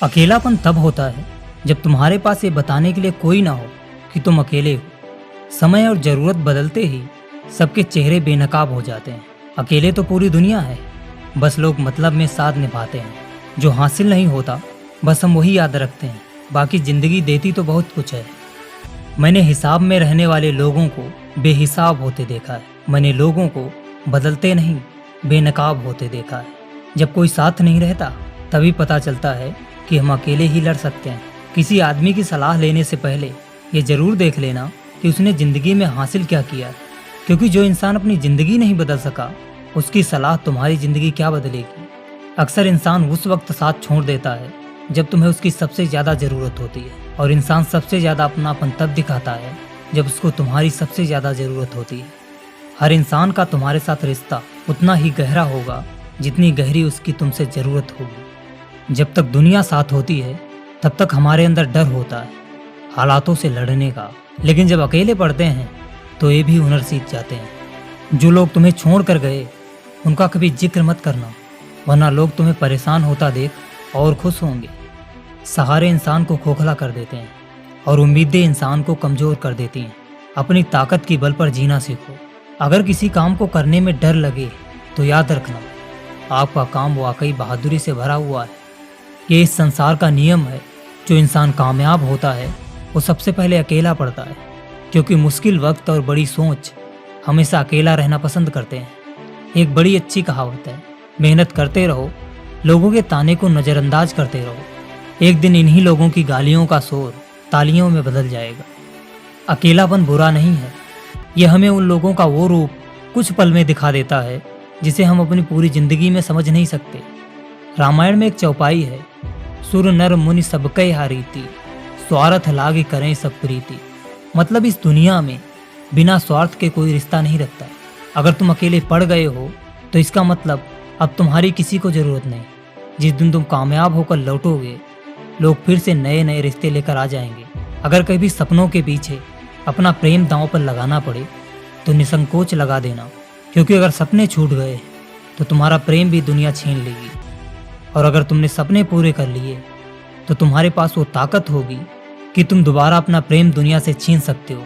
अकेलापन तब होता है जब तुम्हारे पास ये बताने के लिए कोई ना हो कि तुम अकेले हो। समय और जरूरत बदलते ही सबके चेहरे बेनकाब हो जाते हैं। अकेले तो पूरी दुनिया है, बस लोग मतलब में साथ निभाते हैं। जो हासिल नहीं होता बस हम वही याद रखते हैं, बाकी जिंदगी देती तो बहुत कुछ है। मैंने हिसाब में रहने वाले लोगों को बेहिसाब होते देखा है। मैंने लोगों को बदलते नहीं बेनकाब होते देखा है। जब कोई साथ नहीं रहता तभी पता चलता है कि हम अकेले ही लड़ सकते हैं। किसी आदमी की सलाह लेने से पहले ये जरूर देख लेना कि उसने ज़िंदगी में हासिल क्या किया है, क्योंकि जो इंसान अपनी ज़िंदगी नहीं बदल सका उसकी सलाह तुम्हारी ज़िंदगी क्या बदलेगी। अक्सर इंसान उस वक्त साथ छोड़ देता है जब तुम्हें उसकी सबसे ज़्यादा ज़रूरत होती है, और इंसान सबसे ज़्यादा अपनापन तब दिखाता है जब उसको तुम्हारी सबसे ज़्यादा ज़रूरत होती है। हर इंसान का तुम्हारे साथ रिश्ता उतना ही गहरा होगा जितनी गहरी उसकी तुमसे ज़रूरत होगी। जब तक दुनिया साथ होती है तब तक हमारे अंदर डर होता है हालातों से लड़ने का, लेकिन जब अकेले पड़ते हैं तो ये भी हुनर सीख जाते हैं। जो लोग तुम्हें छोड़ कर गए उनका कभी जिक्र मत करना, वरना लोग तुम्हें परेशान होता देख और खुश होंगे। सहारे इंसान को खोखला कर देते हैं और उम्मीदें इंसान को कमज़ोर कर देती हैं। अपनी ताकत की बल पर जीना सीखो। अगर किसी काम को करने में डर लगे तो याद रखना आपका काम वाकई बहादुरी से भरा हुआ है। ये इस संसार का नियम है, जो इंसान कामयाब होता है वो सबसे पहले अकेला पड़ता है, क्योंकि मुश्किल वक्त और बड़ी सोच हमेशा अकेला रहना पसंद करते हैं। एक बड़ी अच्छी कहावत है, मेहनत करते रहो, लोगों के ताने को नज़रअंदाज करते रहो। एक दिन इन्हीं लोगों की गालियों का शोर तालियों में बदल जाएगा। अकेलापन बुरा नहीं है, यह हमें उन लोगों का वो रूप कुछ पल में दिखा देता है जिसे हम अपनी पूरी जिंदगी में समझ नहीं सकते। रामायण में एक चौपाई है, सुर नर मुनि सबकै हारीति, स्वार्थ लागे करें सब प्रीति। मतलब इस दुनिया में बिना स्वार्थ के कोई रिश्ता नहीं रखता। अगर तुम अकेले पड़ गए हो तो इसका मतलब अब तुम्हारी किसी को ज़रूरत नहीं। जिस दिन तुम कामयाब होकर लौटोगे लोग फिर से नए नए रिश्ते लेकर आ जाएंगे। अगर कभी सपनों के पीछे अपना प्रेम दांव पर लगाना पड़े तो निसंकोच लगा देना, क्योंकि अगर सपने छूट गए तो तुम्हारा प्रेम भी दुनिया छीन लेगी। और अगर तुमने सपने पूरे कर लिए तो तुम्हारे पास वो ताकत होगी कि तुम दोबारा अपना प्रेम दुनिया से छीन सकते हो,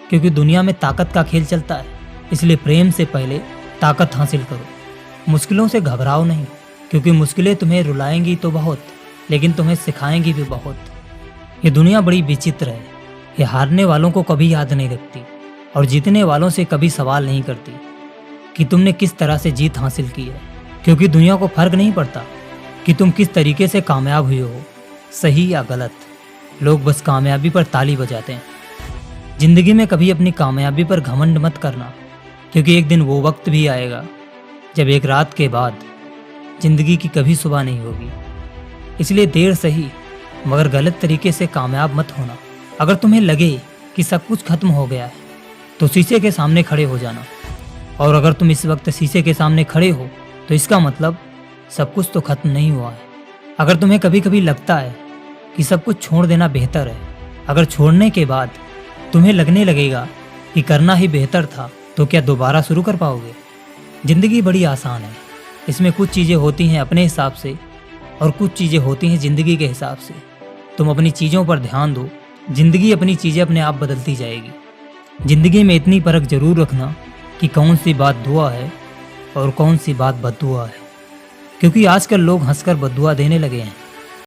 क्योंकि दुनिया में ताकत का खेल चलता है। इसलिए प्रेम से पहले ताकत हासिल करो। मुश्किलों से घबराओ नहीं, क्योंकि मुश्किलें तुम्हें रुलाएंगी तो बहुत, लेकिन तुम्हें सिखाएंगी भी बहुत। ये दुनिया बड़ी विचित्र है, ये हारने वालों को कभी याद नहीं रखती और जीतने वालों से कभी सवाल नहीं करती कि तुमने किस तरह से जीत हासिल की है, क्योंकि दुनिया को फर्क नहीं पड़ता कि तुम किस तरीके से कामयाब हुए हो, सही या गलत। लोग बस कामयाबी पर ताली बजाते हैं। जिंदगी में कभी अपनी कामयाबी पर घमंड मत करना, क्योंकि एक दिन वो वक्त भी आएगा जब एक रात के बाद जिंदगी की कभी सुबह नहीं होगी। इसलिए देर सही मगर गलत तरीके से कामयाब मत होना। अगर तुम्हें लगे कि सब कुछ खत्म हो गया है तो शीशे के सामने खड़े हो जाना, और अगर तुम इस वक्त शीशे के सामने खड़े हो तो इसका मतलब सब कुछ तो खत्म नहीं हुआ है। अगर तुम्हें कभी कभी लगता है कि सब कुछ छोड़ देना बेहतर है, अगर छोड़ने के बाद तुम्हें लगने लगेगा कि करना ही बेहतर था, तो क्या दोबारा शुरू कर पाओगे? ज़िंदगी बड़ी आसान है, इसमें कुछ चीज़ें होती हैं अपने हिसाब से और कुछ चीज़ें होती हैं ज़िंदगी के हिसाब से। तुम अपनी चीज़ों पर ध्यान दो, ज़िंदगी अपनी चीज़ें अपने आप बदलती जाएगी। ज़िंदगी में इतनी परख जरूर रखना कि कौन सी बात दुआ है और कौन सी बात बद्दुआ है, क्योंकि आजकल लोग हंसकर बद्दुआ देने लगे हैं।